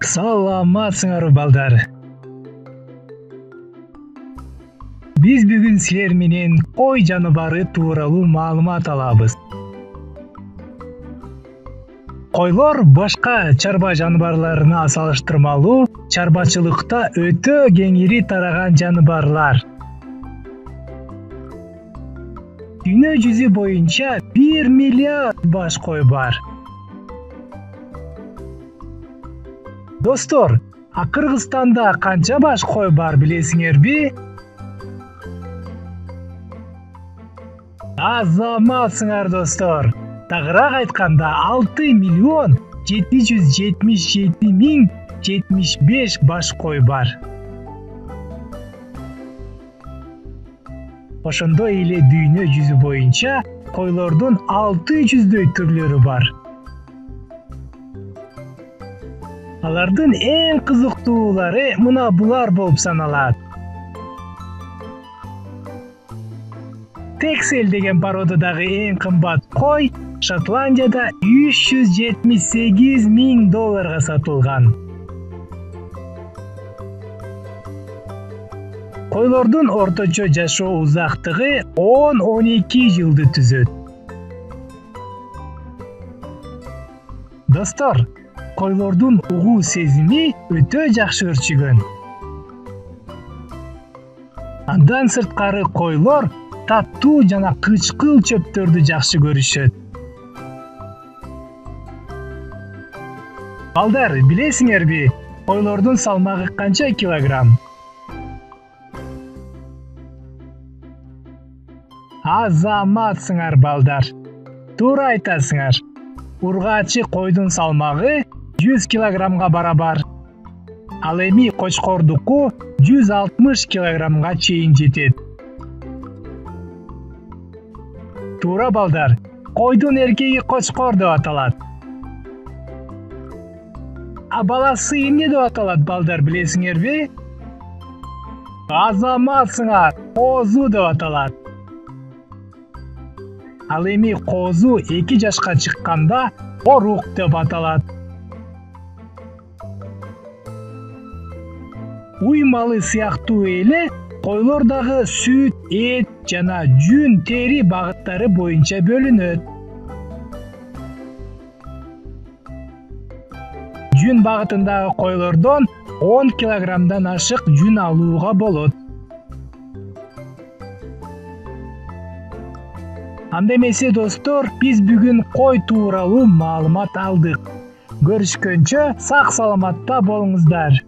Саламатсыңар балдар. Биз бүгүн силер менен кой жаныбары тууралуу маалымат алабыз. Койлор башка чарба жаныбарларына салыштырмалуу чарбачылыкта өтө кеңири тараган жаныбарлар. Дүйнө жүзү боюнча 1 миллиард баш кой бар. Достор, Кыргызстанда канча баш кой бар билесиңерби? Азаматсыңар достор. Тагыраак айтканда 6 миллион 777 миң 75 баш кой бар. Ошондой эле дүйнө жүзү боюнча койлордун 600дөй түрлөрү бар. Алардын эң кызыктуулары мына булар болуп саналат. Texel деген породадагы эң кымбат кой Шотландияда 378 миң долларга сатылган. Койлордун орточо жашоо узактыгы 10-12 жылды түзөт. Достор, койлордун угуу сезими өтө жакшы өрчүгөн. Андан сырткары койлор таттуу жана кычкыл чөптөрдү жакшы көрүшөт. Балдар, билесиңерби, койлордун салмагы канча килограмм? Азаматсыңар балдар. Туура айтасыңар. Ургаачы койдун салмагы 100 килограммга барабар. Ал эми кочкордуку 160 килограммга чейин жетет. Туура балдар. Койдун эркеги кочкор деп аталат. А баласы эмне деп аталат балдар, билесиңерби? Азаматсыңар, козу деп аталат. Ал эми козу 2 жашка чыкканда орук деп аталат. Уй малы сыяктуу эле койлор дагы сүт, эт жана жүн тери багыттары боюнча бөлүнөт. Жүн багытындагы койлордон 10 килограммдан ашык жүн алууга болот. Анда эмесе достор, биз бүгүн кой тууралуу маалымат алдык. Көрүшкөнчө сак саламатта болуңуздар.